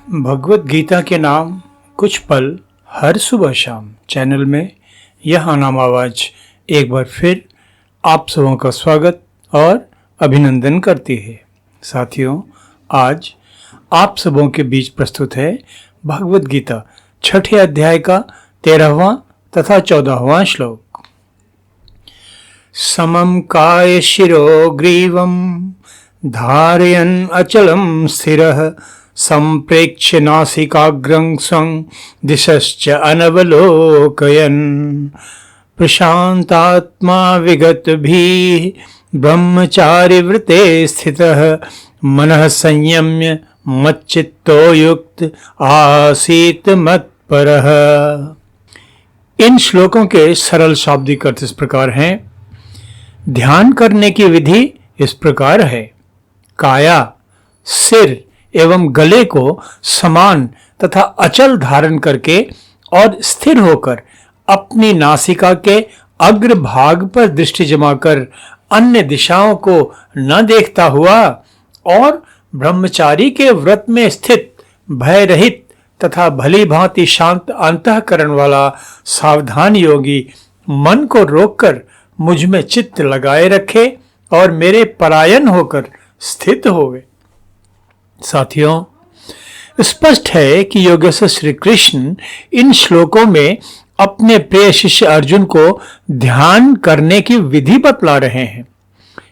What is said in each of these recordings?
भगवत गीता के नाम कुछ पल हर सुबह शाम चैनल में यह नाम आवाज एक बार फिर आप सबों का स्वागत और अभिनंदन करती है। साथियों, आज आप सबों के बीच प्रस्तुत है भगवत गीता छठे अध्याय का 13वां तथा 14वां श्लोक। समम काय शिरो ग्रीवम धारयन् अचलम स्थिरः संप्रेक्ष्य नासिकाग्रं स्वं दिशश्च अनवलोकयन् प्रशान्तात्मा विगतभिः ब्रह्मचारि व्रते स्थितः मनः संयम्य मच्चित्तो युक्त आसीत् मत्परः। इन श्लोकों के सरल शाब्दिक अर्थ इस प्रकार हैं। ध्यान करने की विधि इस प्रकार है। काया, सिर एवं गले को समान तथा अचल धारण करके और स्थिर होकर अपनी नासिका के अग्र भाग पर दृष्टि जमाकर अन्य दिशाओं को न देखता हुआ और ब्रह्मचारी के व्रत में स्थित भय रहित तथा भली भांति शांत अंतःकरण वाला सावधान योगी मन को रोककर मुझ में चित्त लगाए रखे और मेरे परायण होकर स्थित होवे। साथियों, स्पष्ट है कि योगेश्वर श्री कृष्ण इन श्लोकों में अपने प्रिय शिष्य अर्जुन को ध्यान करने की विधि बतला रहे हैं।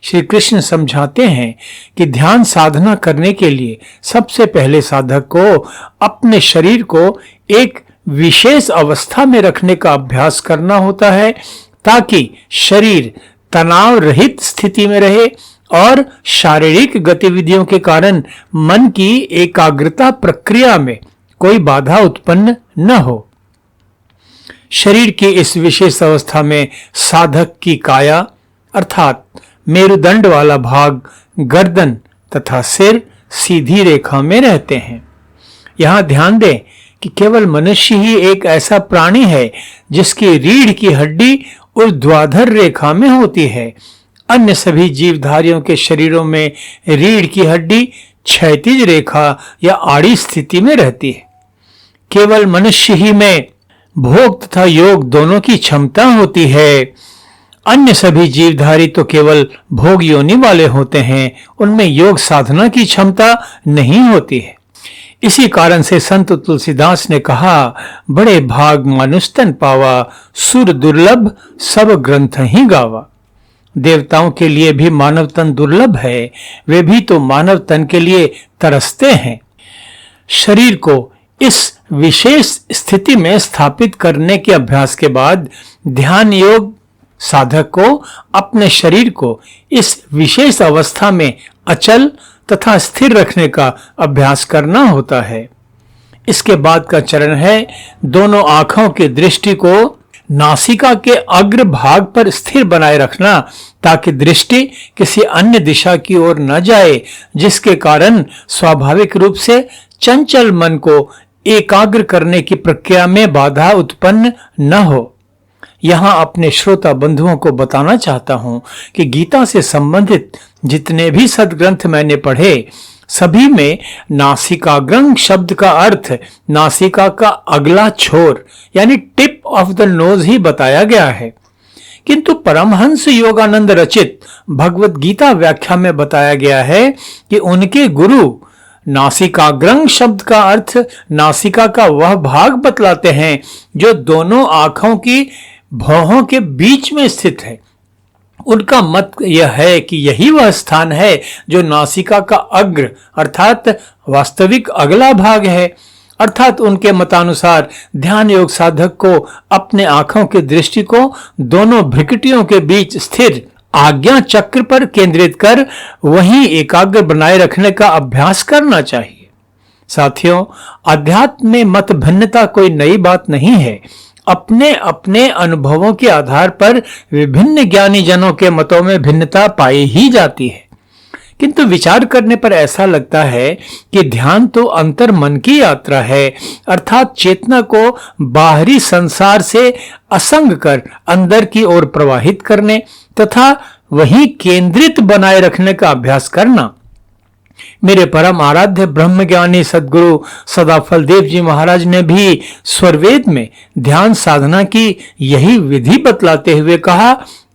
श्री कृष्ण समझाते हैं कि ध्यान साधना करने के लिए सबसे पहले साधक को अपने शरीर को एक विशेष अवस्था में रखने का अभ्यास करना होता है, ताकि शरीर तनाव रहित स्थिति में रहे और शारीरिक गतिविधियों के कारण मन की एकाग्रता प्रक्रिया में कोई बाधा उत्पन्न न हो। शरीर की इस विशेष अवस्था में साधक की काया अर्थात मेरुदंड वाला भाग, गर्दन तथा सिर सीधी रेखा में रहते हैं। यहां ध्यान दें कि केवल मनुष्य ही एक ऐसा प्राणी है जिसकी रीढ़ की हड्डी ऊर्ध्वाधर रेखा में होती है। अन्य सभी जीवधारियों के शरीरों में रीढ़ की हड्डी क्षैतिज रेखा या आड़ी स्थिति में रहती है। केवल मनुष्य ही में भोग तथा योग दोनों की क्षमता होती है। अन्य सभी जीवधारी तो केवल भोग योनि वाले होते हैं, उनमें योग साधना की क्षमता नहीं होती है। इसी कारण से संत तुलसीदास ने कहा, बड़े भाग मानुष तन पावा, सुर दुर्लभ सब ग्रंथ ही गावा। देवताओं के लिए भी मानव तन दुर्लभ है, वे भी तो मानव तन के लिए तरसते हैं। शरीर को इस विशेष स्थिति में स्थापित करने के अभ्यास के बाद ध्यान योग साधक को अपने शरीर को इस विशेष अवस्था में अचल तथा स्थिर रखने का अभ्यास करना होता है। इसके बाद का चरण है दोनों आंखों की दृष्टि को नासिका के अग्र भाग पर स्थिर बनाए रखना, ताकि दृष्टि किसी अन्य दिशा की ओर न जाए, जिसके कारण स्वाभाविक रूप से चंचल मन को एकाग्र करने की प्रक्रिया में बाधा उत्पन्न न हो। यहां अपने श्रोता बंधुओं को बताना चाहता हूं कि गीता से संबंधित जितने भी सद्ग्रंथ मैंने पढ़े, सभी में नासिकाग्रं शब्द का अर्थ नासिका का अगला छोर यानी टिप ऑफ द नोज ही बताया गया है, किंतु परमहंस योगानंद रचित भगवत गीता व्याख्या में बताया गया है कि उनके गुरु नासिकाग्रं शब्द का अर्थ नासिका का वह भाग बतलाते हैं जो दोनों आंखों की भौहों के बीच में स्थित है। उनका मत यह है कि यही वह स्थान है जो नासिका का अग्र अर्थात वास्तविक अगला भाग है। अर्थात उनके मतानुसार ध्यान योग साधक को अपने आंखों की दृष्टि को दोनों भ्रिकुटियों के बीच स्थिर आज्ञा चक्र पर केंद्रित कर वहीं एकाग्र बनाए रखने का अभ्यास करना चाहिए। साथियों, अध्यात्म में मत भिन्नता कोई नई बात नहीं है। अपने अपने अनुभवों के आधार पर विभिन्न ज्ञानी जनों के मतों में भिन्नता पाई ही जाती है, किंतु विचार करने पर ऐसा लगता है कि ध्यान तो अंतर मन की यात्रा है, अर्थात चेतना को बाहरी संसार से असंग कर अंदर की ओर प्रवाहित करने तथा वहीं केंद्रित बनाए रखने का अभ्यास करना। मेरे परम आराध्य ब्रह्मज्ञानी सद्गुरु सदाफल देव जी महाराज ने भी स्वरवेद में ध्यान साधना की यही विधि बतलाते हुए कहा,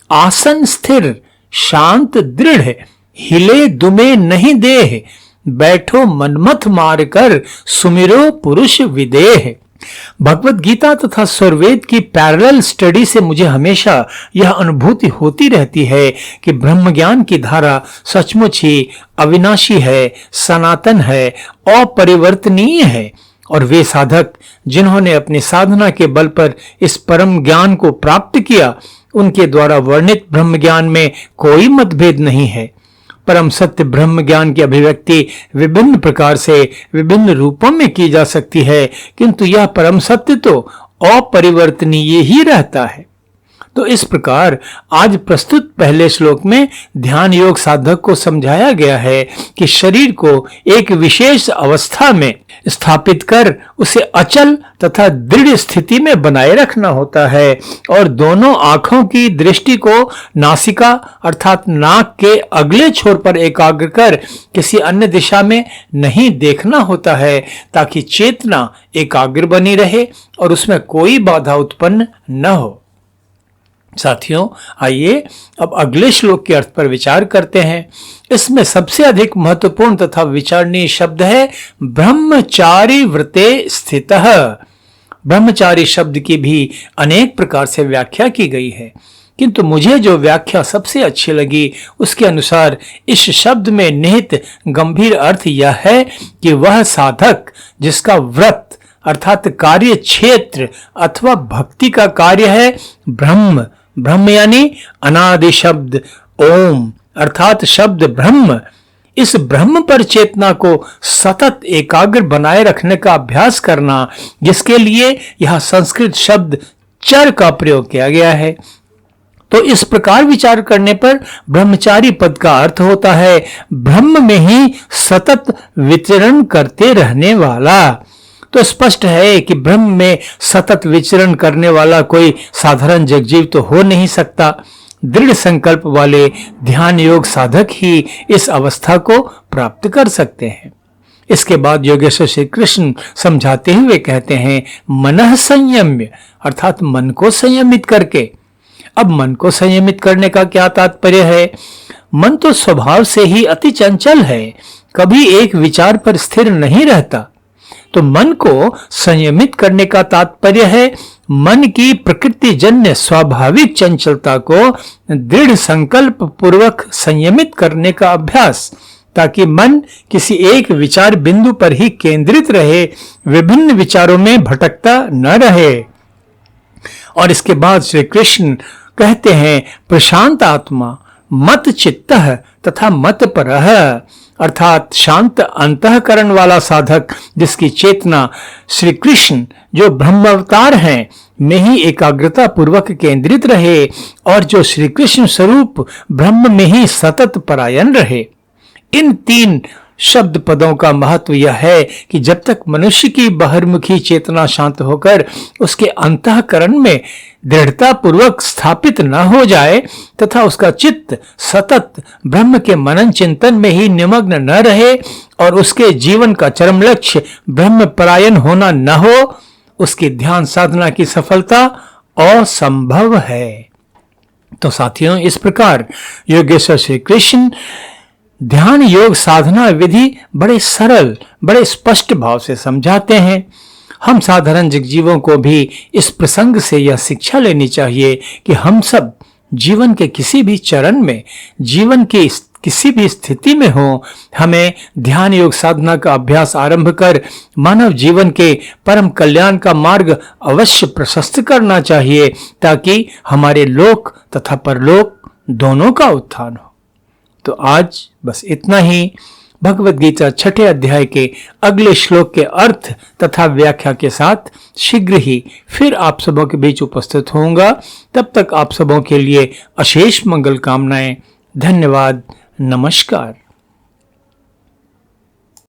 आसन स्थिर शांत दृढ़ हिले दुमे नहीं देह, बैठो मनमथ मार कर सुमिरो पुरुष विदेह। भगवत गीता तथा स्वरवेद की पैरेलल स्टडी से मुझे हमेशा यह अनुभूति होती रहती है कि ब्रह्म ज्ञान की धारा सचमुच ही अविनाशी है, सनातन है, अपरिवर्तनीय है और वे साधक जिन्होंने अपनी साधना के बल पर इस परम ज्ञान को प्राप्त किया, उनके द्वारा वर्णित ब्रह्म ज्ञान में कोई मतभेद नहीं है। परम सत्य ब्रह्म ज्ञान की अभिव्यक्ति विभिन्न प्रकार से विभिन्न रूपों में की जा सकती है, किंतु यह परम सत्य तो अपरिवर्तनीय ही रहता है। तो इस प्रकार आज प्रस्तुत पहले श्लोक में ध्यान योग साधक को समझाया गया है कि शरीर को एक विशेष अवस्था में स्थापित कर उसे अचल तथा दृढ़ स्थिति में बनाए रखना होता है और दोनों आंखों की दृष्टि को नासिका अर्थात नाक के अगले छोर पर एकाग्र कर किसी अन्य दिशा में नहीं देखना होता है, ताकि चेतना एकाग्र बनी रहे और उसमें कोई बाधा उत्पन्न न हो। साथियों, आइए अब अगले श्लोक के अर्थ पर विचार करते हैं। इसमें सबसे अधिक महत्वपूर्ण तथा विचारणीय शब्द है ब्रह्मचारी व्रते स्थितः। ब्रह्मचारी शब्द की भी अनेक प्रकार से व्याख्या की गई है, किंतु मुझे जो व्याख्या सबसे अच्छी लगी उसके अनुसार इस शब्द में निहित गंभीर अर्थ यह है कि वह साधक जिसका व्रत अर्थात कार्य क्षेत्र अथवा भक्ति का कार्य है ब्रह्म, ब्रह्म यानी अनादि शब्द ओम अर्थात शब्द ब्रह्म, इस ब्रह्म पर चेतना को सतत एकाग्र बनाए रखने का अभ्यास करना, जिसके लिए यह संस्कृत शब्द चर का प्रयोग किया गया है। तो इस प्रकार विचार करने पर ब्रह्मचारी पद का अर्थ होता है ब्रह्म में ही सतत विचरण करते रहने वाला। तो स्पष्ट है कि ब्रह्म में सतत विचरण करने वाला कोई साधारण जगजीव तो हो नहीं सकता। दृढ़ संकल्प वाले ध्यान योग साधक ही इस अवस्था को प्राप्त कर सकते हैं। इसके बाद योगेश्वर श्री कृष्ण समझाते हुए कहते हैं मनः संयम्य अर्थात मन को संयमित करके। अब मन को संयमित करने का क्या तात्पर्य है? मन तो स्वभाव से ही अति चंचल है, कभी एक विचार पर स्थिर नहीं रहता। तो मन को संयमित करने का तात्पर्य है मन की प्रकृति जन्य स्वाभाविक चंचलता को दृढ़ संकल्प पूर्वक संयमित करने का अभ्यास, ताकि मन किसी एक विचार बिंदु पर ही केंद्रित रहे, विभिन्न विचारों में भटकता न रहे। और इसके बाद श्री कृष्ण कहते हैं प्रशांत आत्मा मत चित्तः तथा मत परः अर्थात शांत अंतःकरण वाला साधक जिसकी चेतना श्री कृष्ण जो ब्रह्मावतार हैं में ही एकाग्रता पूर्वक केंद्रित रहे और जो श्री कृष्ण स्वरूप ब्रह्म में ही सतत परायण रहे। इन तीन शब्द पदों का महत्व यह है कि जब तक मनुष्य की बहिर्मुखी चेतना शांत होकर उसके अंतःकरण में दृढ़ता पूर्वक स्थापित न हो जाए तथा उसका चित्त सतत ब्रह्म के मनन चिंतन में ही निमग्न न रहे और उसके जीवन का चरम लक्ष्य ब्रह्म परायण होना न हो, उसकी ध्यान साधना की सफलता असंभव है। तो साथियों, इस प्रकार योगेश्वर श्री कृष्ण ध्यान योग साधना विधि बड़े सरल बड़े स्पष्ट भाव से समझाते हैं। हम साधारण जगजीवों को भी इस प्रसंग से यह शिक्षा लेनी चाहिए कि हम सब जीवन के किसी भी चरण में, जीवन की किसी भी स्थिति में हो, हमें ध्यान योग साधना का अभ्यास आरंभ कर मानव जीवन के परम कल्याण का मार्ग अवश्य प्रशस्त करना चाहिए, ताकि हमारे लोक तथा परलोक दोनों का उत्थान हो। तो आज बस इतना ही। भगवद गीता छठे अध्याय के अगले श्लोक के अर्थ तथा व्याख्या के साथ शीघ्र ही फिर आप सबों के बीच उपस्थित होऊंगा। तब तक आप सबों के लिए अशेष मंगल कामनाएं। धन्यवाद। नमस्कार।